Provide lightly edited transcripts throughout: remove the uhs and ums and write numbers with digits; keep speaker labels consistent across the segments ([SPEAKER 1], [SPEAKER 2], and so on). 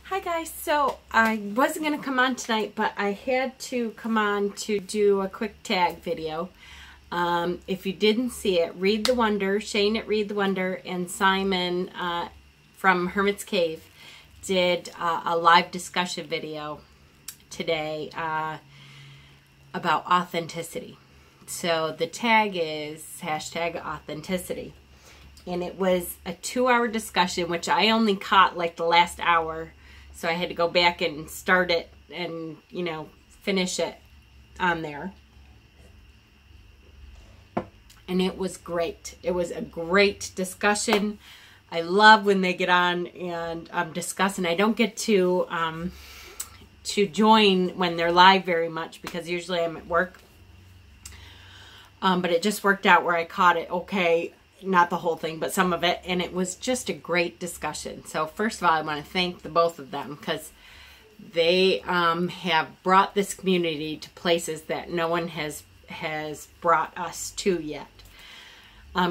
[SPEAKER 1] Hi guys, so I wasn't going to come on tonight, but I had to come on to do a quick tag video. If you didn't see it, Read the Wonder, Shane at Read the Wonder, and Simon from Hermit's Cave did a live discussion video today about authenticity. So the tag is #authenticity. And it was a 2-hour discussion, which I only caught like the last hour. So I had to go back and start it and, finish it on there. And it was great. It was a great discussion. I love when they get on and discuss. And I don't get to join when they're live very much because usually I'm at work. But it just worked out where I caught it okay. Not the whole thing, but some of it, and it was just a great discussion. So first of all, I want to thank the both of them because they have brought this community to places that no one has brought us to yet.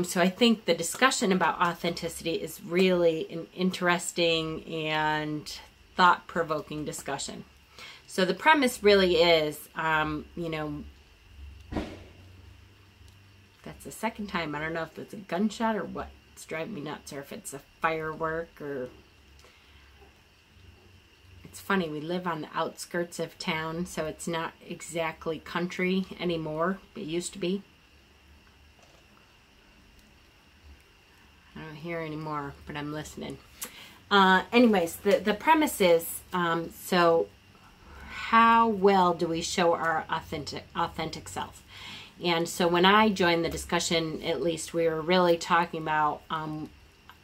[SPEAKER 1] So I think the discussion about authenticity is really an interesting and thought-provoking discussion. So the premise really is, that's the second time. I don't know if it's a gunshot or what. It's driving me nuts, or if it's a firework, or... It's funny, we live on the outskirts of town, so it's not exactly country anymore. It used to be. I don't hear anymore, but I'm listening. Anyways, the premise is, so how well do we show our authentic self? And so when I joined the discussion, at least, we were really talking about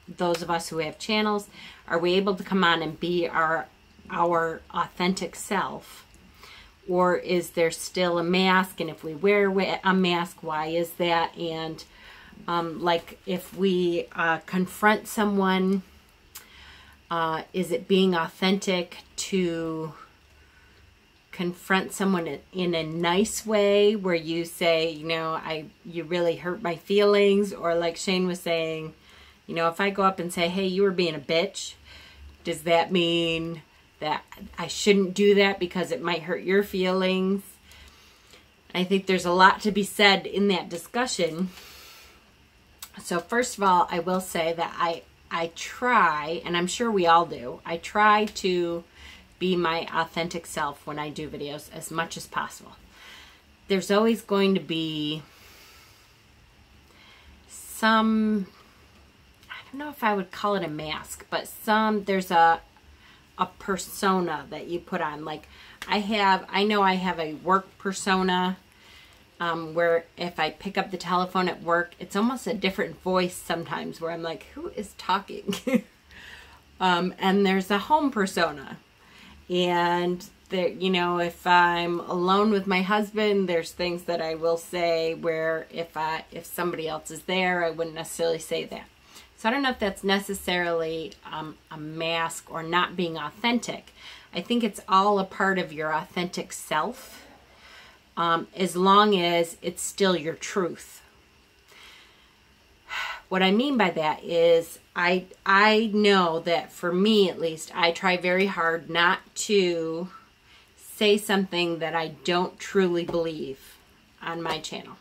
[SPEAKER 1] those of us who have channels. Are we able to come on and be our authentic self? Or is there still a mask? And if we wear a mask, why is that? And like if we confront someone, is it being authentic to confront someone in a nice way where you say, you really hurt my feelings? Or like Shane was saying, if I go up and say, hey, you were being a bitch, does that mean that I shouldn't do that because it might hurt your feelings? I think there's a lot to be said in that discussion. So first of all, I will say that I try, and I'm sure we all do, I try to be my authentic self when I do videos as much as possible. There's always going to be some, I don't know if I would call it a mask, but there's a persona that you put on. Like I know I have a work persona where if I pick up the telephone at work, it's almost a different voice sometimes where I'm like, who is talking? And there's a home persona. And there, if I'm alone with my husband, there's things that I will say where if somebody else is there, I wouldn't necessarily say that. So I don't know if that's necessarily a mask or not being authentic. I think it's all a part of your authentic self, as long as it's still your truth. What I mean by that is I know that for me, at least, I try very hard not to say something that I don't truly believe on my channel.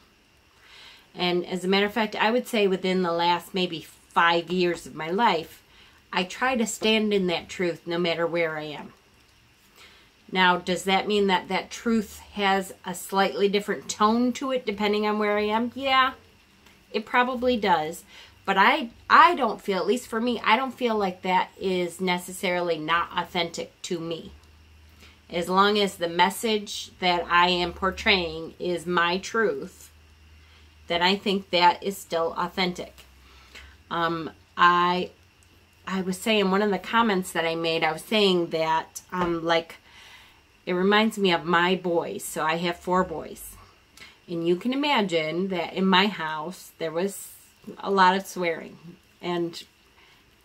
[SPEAKER 1] And as a matter of fact, I would say within the last maybe 5 years of my life, I try to stand in that truth no matter where I am. Now, does that mean that that truth has a slightly different tone to it depending on where I am? Yeah. It probably does, but I don't feel, at least for me, I don't feel like that is necessarily not authentic to me. As long as the message that I am portraying is my truth, then I think that is still authentic. I was saying, one of the comments that I made, I was saying that, like, it reminds me of my boys. So I have 4 boys. And you can imagine that in my house, there was a lot of swearing. And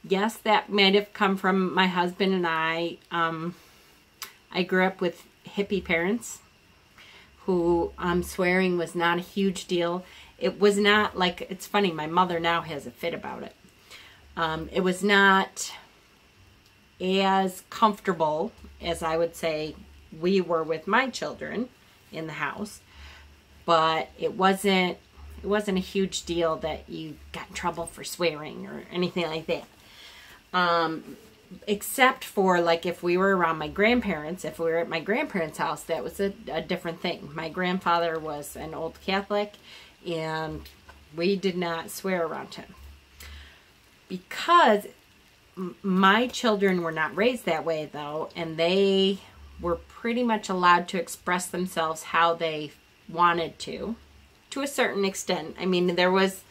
[SPEAKER 1] yes, that might have come from my husband and I. I grew up with hippie parents who swearing was not a huge deal. It was not like, it's funny, my mother now has a fit about it. It was not as comfortable as I would say we were with my children in the house, but it wasn't a huge deal that you got in trouble for swearing or anything like that. Except for like if we were around my grandparents, if we were at my grandparents' house, that was a different thing. My grandfather was an old Catholic, and we did not swear around him. Because my children were not raised that way, though, and they were pretty much allowed to express themselves how they wanted to a certain extent. I mean, there was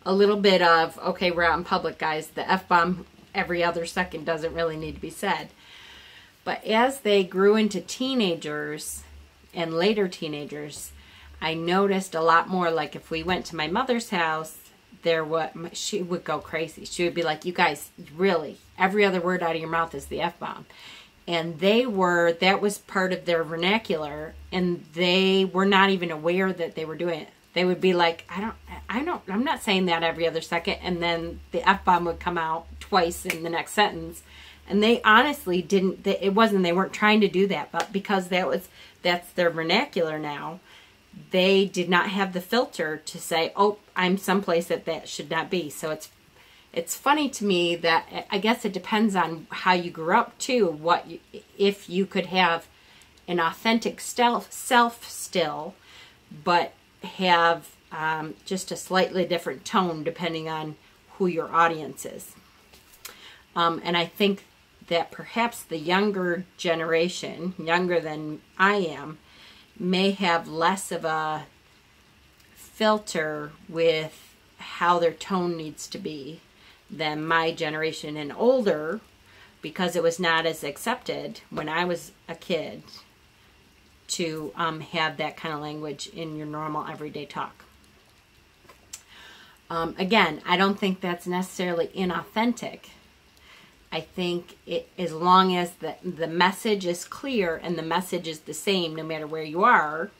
[SPEAKER 1] a little bit of, okay, we're out in public, guys. The F-bomb every other second doesn't really need to be said. But as they grew into teenagers and later teenagers, I noticed a lot more, like if we went to my mother's house, she would go crazy. She would be like, you guys, really, every other word out of your mouth is the F-bomb. And that was part of their vernacular, and they were not even aware that they were doing it. They would be like, I'm not saying that every other second, and then the F-bomb would come out twice in the next sentence. And they honestly they weren't trying to do that, but because that's their vernacular now, they did not have the filter to say, oh, I'm someplace that should not be. So it's funny to me that I guess it depends on how you grew up too. If you could have an authentic self still, but have just a slightly different tone depending on who your audience is. And I think that perhaps the younger generation, younger than I am, may have less of a filter with how their tone needs to be than my generation, and older, because it was not as accepted when I was a kid to have that kind of language in your normal everyday talk. Again, I don't think that's necessarily inauthentic. I think as long as the message is clear and the message is the same no matter where you are,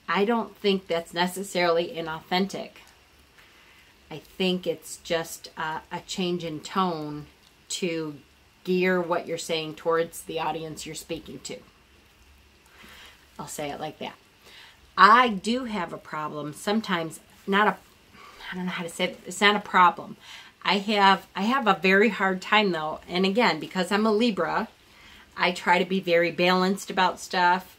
[SPEAKER 1] I don't think that's necessarily inauthentic. I think it's just a change in tone to gear what you're saying towards the audience you're speaking to. I'll say it like that. I do have a problem sometimes, I don't know how to say it, it's not a problem. I have a very hard time though, and again, because I'm a Libra, I try to be very balanced about stuff,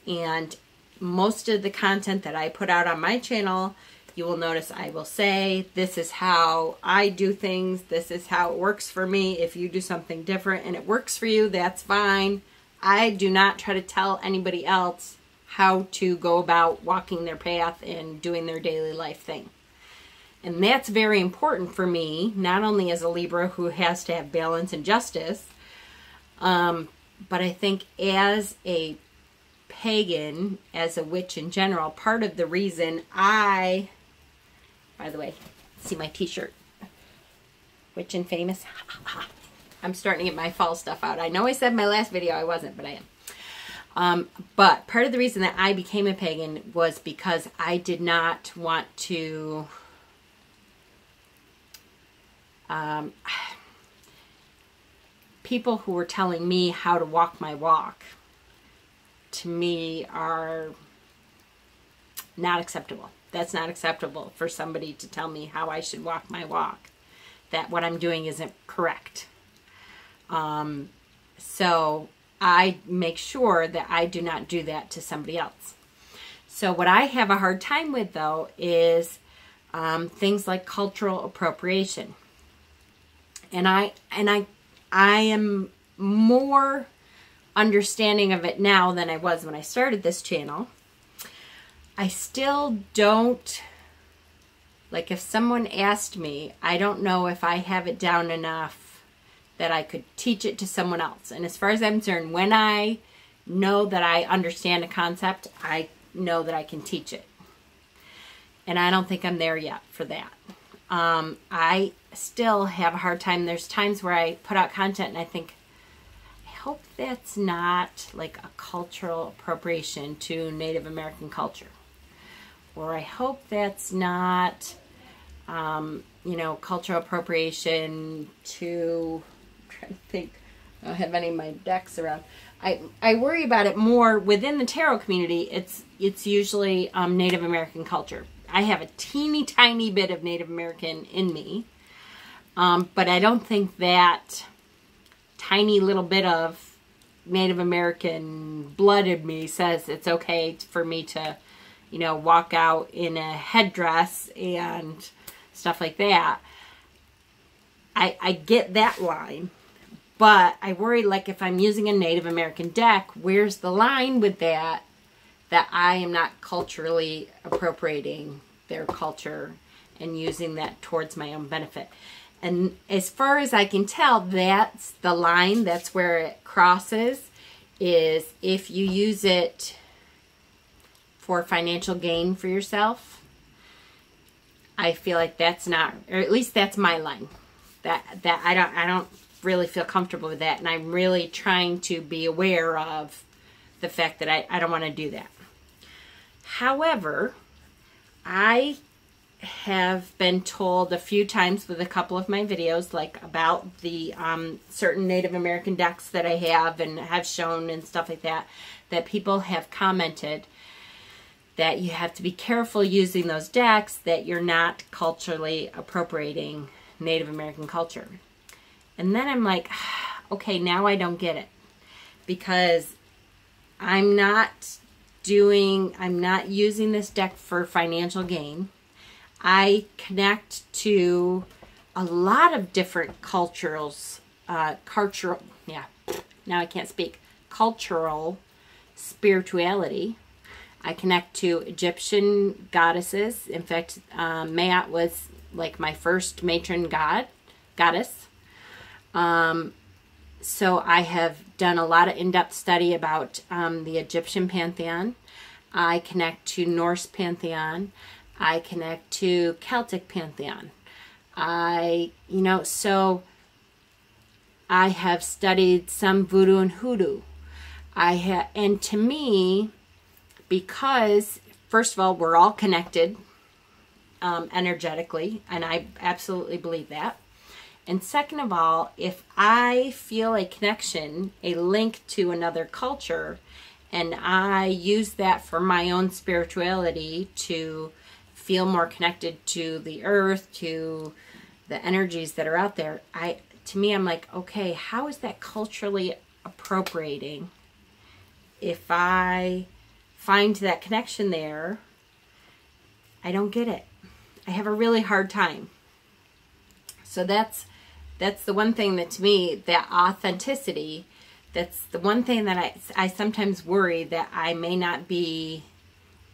[SPEAKER 1] and most of the content that I put out on my channel, you will notice I will say, this is how I do things, this is how it works for me. If you do something different and it works for you, that's fine. I do not try to tell anybody else how to go about walking their path and doing their daily life thing. And that's very important for me, not only as a Libra who has to have balance and justice, but I think as a pagan, as a witch in general, part of the reason by the way, see my t-shirt, Witch and Famous. I'm starting to get my fall stuff out. I know I said in my last video I wasn't, but I am. But part of the reason that I became a pagan was because I did not want to people who were telling me how to walk my walk, to me, are not acceptable. That's not acceptable for somebody to tell me how I should walk my walk, that what I'm doing isn't correct. So I make sure that I do not do that to somebody else. So what I have a hard time with, though, is things like cultural appropriation. And I am more understanding of it now than I was when I started this channel. I still don't, like, if someone asked me, I don't know if I have it down enough that I could teach it to someone else. And as far as I'm concerned, when I know that I understand a concept, I know that I can teach it. And I don't think I'm there yet for that. I still have a hard time. There's times where I put out content and I think, I hope that's not like a cultural appropriation to Native American culture. Or I hope that's not, cultural appropriation to, I'm trying to think I don't have any of my decks around. I worry about it more within the tarot community. It's usually Native American culture. I have a teeny tiny bit of Native American in me, but I don't think that tiny little bit of Native American blood in me says it's okay for me to, you know, walk out in a headdress and stuff like that. I get that line. But I worry, like, if I'm using a Native American deck, where's the line with that I am not culturally appropriating their culture and using that towards my own benefit. And as far as I can tell, that's the line. That's where it crosses, is if you use it for financial gain for yourself. I feel like that's not, or at least that's my line. That I don't really feel comfortable with that, and I'm really trying to be aware of the fact that I don't want to do that. However, I have been told a few times with a couple of my videos, like about the certain Native American decks that I have and have shown and stuff like that, that people have commented that you have to be careful using those decks, that you're not culturally appropriating Native American culture. And then I'm like, okay, now I don't get it. Because I'm not using this deck for financial gain. I connect to a lot of different cultural spirituality. I connect to Egyptian goddesses. In fact, Maat was like my first matron goddess. So I have done a lot of in-depth study about the Egyptian pantheon. I connect to Norse pantheon. I connect to Celtic pantheon. So I have studied some voodoo and hoodoo. And to me, because first of all, we're all connected energetically, and I absolutely believe that. And second of all, if I feel a connection, a link to another culture, and I use that for my own spirituality to feel more connected to the earth, to the energies that are out there, to me, I'm like, okay, how is that culturally appropriating? If I find that connection there, I don't get it. I have a really hard time. So that's the one thing that, to me, that authenticity, that's the one thing that I sometimes worry that I may not be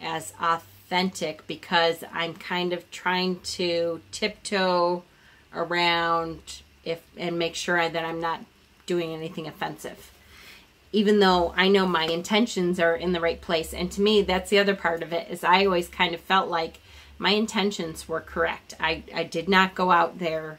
[SPEAKER 1] as authentic, because I'm kind of trying to tiptoe around and make sure that I'm not doing anything offensive. Even though I know my intentions are in the right place. And to me, that's the other part of it, is I always kind of felt like my intentions were correct. I did not go out there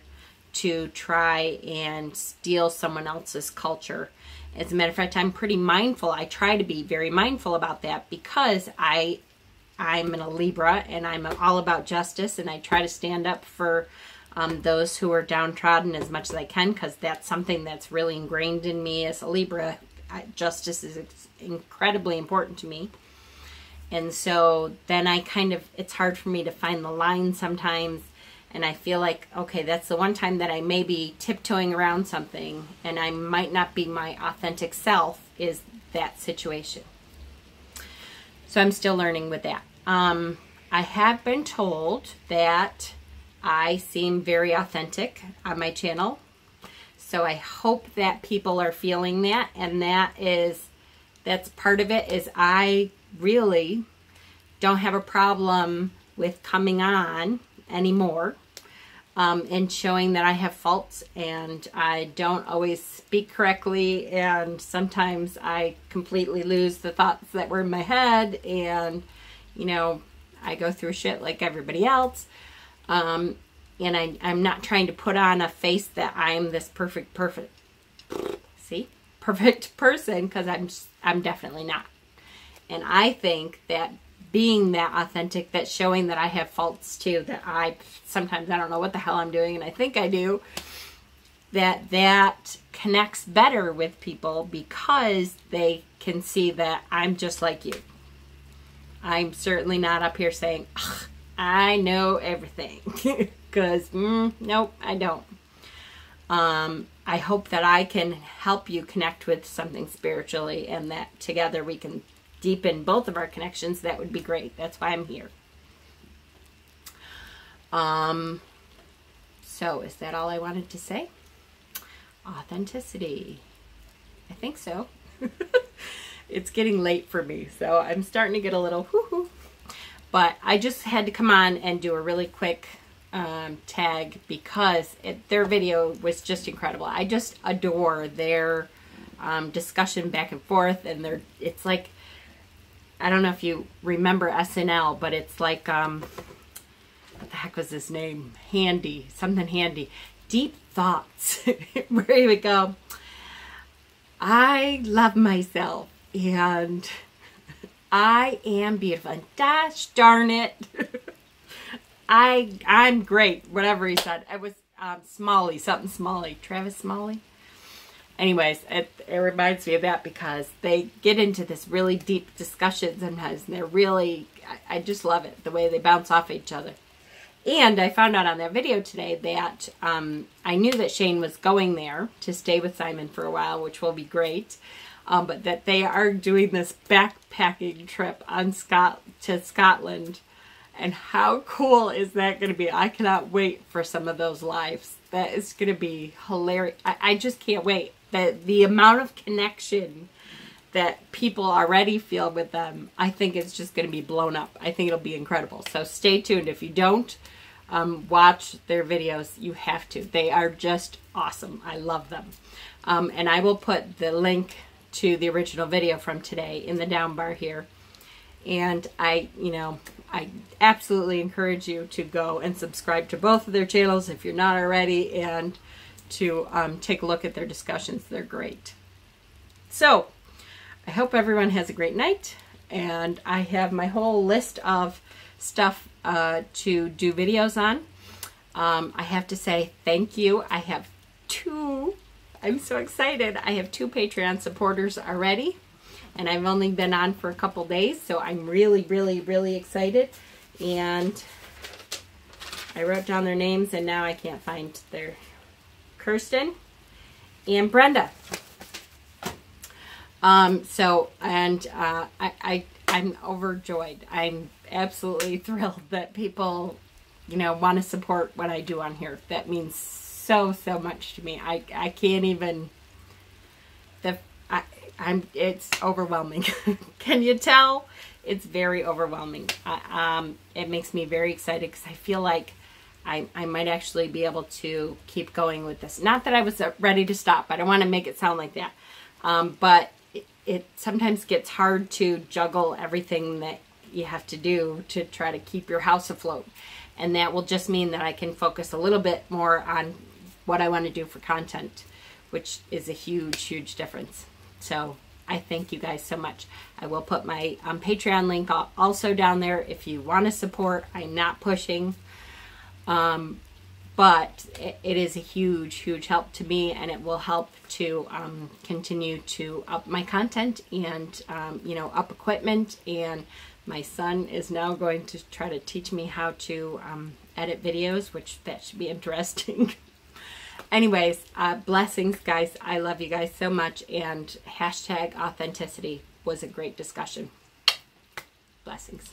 [SPEAKER 1] to try and steal someone else's culture. As a matter of fact, I'm pretty mindful. I try to be very mindful about that, because I'm a Libra, and I'm all about justice, and I try to stand up for those who are downtrodden as much as I can, because that's something that's really ingrained in me as a Libra. Justice is incredibly important to me. And so then it's hard for me to find the line sometimes. And I feel like, okay, that's the one time that I may be tiptoeing around something and I might not be my authentic self, is that situation. So I'm still learning with that. I have been told that I seem very authentic on my channel. So I hope that people are feeling that. And that's part of it, is I really don't have a problem with coming on anymore and showing that I have faults, and I don't always speak correctly, and sometimes I completely lose the thoughts that were in my head, and I go through shit like everybody else, and I'm not trying to put on a face that I'm this perfect person, because I'm definitely not. And I think that being that authentic, that showing that I have faults too, that sometimes I don't know what the hell I'm doing, and I think I do, that connects better with people because they can see that I'm just like you. I'm certainly not up here saying, I know everything, because nope, I don't. I hope that I can help you connect with something spiritually, and that together we can deepen both of our connections. That would be great. That's why I'm here. So is that all I wanted to say? Authenticity. I think so. It's getting late for me, so I'm starting to get a little whoo-hoo. But I just had to come on and do a really quick tag because their video was just incredible. I just adore their discussion back and forth, and it's like, I don't know if you remember SNL, but it's like, what the heck was his name? Handy, something Handy. Deep Thoughts, where he would go, I love myself, and I am beautiful, and gosh darn it, I'm great, whatever he said. It was Smalley, something Smalley, Travis Smalley. Anyways, it reminds me of that because they get into this really deep discussion sometimes, and they're really, I just love it, the way they bounce off each other. And I found out on that video today that I knew that Shane was going there to stay with Simon for a while, which will be great. But that they are doing this backpacking trip to Scotland. And how cool is that going to be? I cannot wait for some of those lives. That is going to be hilarious. I just can't wait. The amount of connection that people already feel with them, I think it's just going to be blown up. I think it'll be incredible. So stay tuned. If you don't watch their videos, you have to. They are just awesome. I love them. And I will put the link to the original video from today in the down bar here. And I absolutely encourage you to go and subscribe to both of their channels if you're not already, and to take a look at their discussions. They're great. So I hope everyone has a great night, and I have my whole list of stuff to do videos on. I have to say thank you. I have I'm so excited. I have 2 Patreon supporters already, and I've only been on for a couple days, so I'm really, really, really excited. And I wrote down their names, and now I can't find their... Kirsten and Brenda. I'm overjoyed. I'm absolutely thrilled that people, want to support what I do on here. That means so much to me. I can't even, it's overwhelming. Can you tell? It's very overwhelming. It makes me very excited because I feel like I might actually be able to keep going with this. Not that I was ready to stop. I don't want to make it sound like that. But it sometimes gets hard to juggle everything that you have to do to try to keep your house afloat. And that will just mean that I can focus a little bit more on what I want to do for content, which is a huge, huge difference. So I thank you guys so much. I will put my Patreon link also down there if you want to support. I'm not pushing. But it is a huge, huge help to me, and it will help to continue to up my content and, up equipment. And my son is now going to try to teach me how to edit videos, which that should be interesting. Anyways, blessings, guys. I love you guys so much, and #authenticity was a great discussion. Blessings.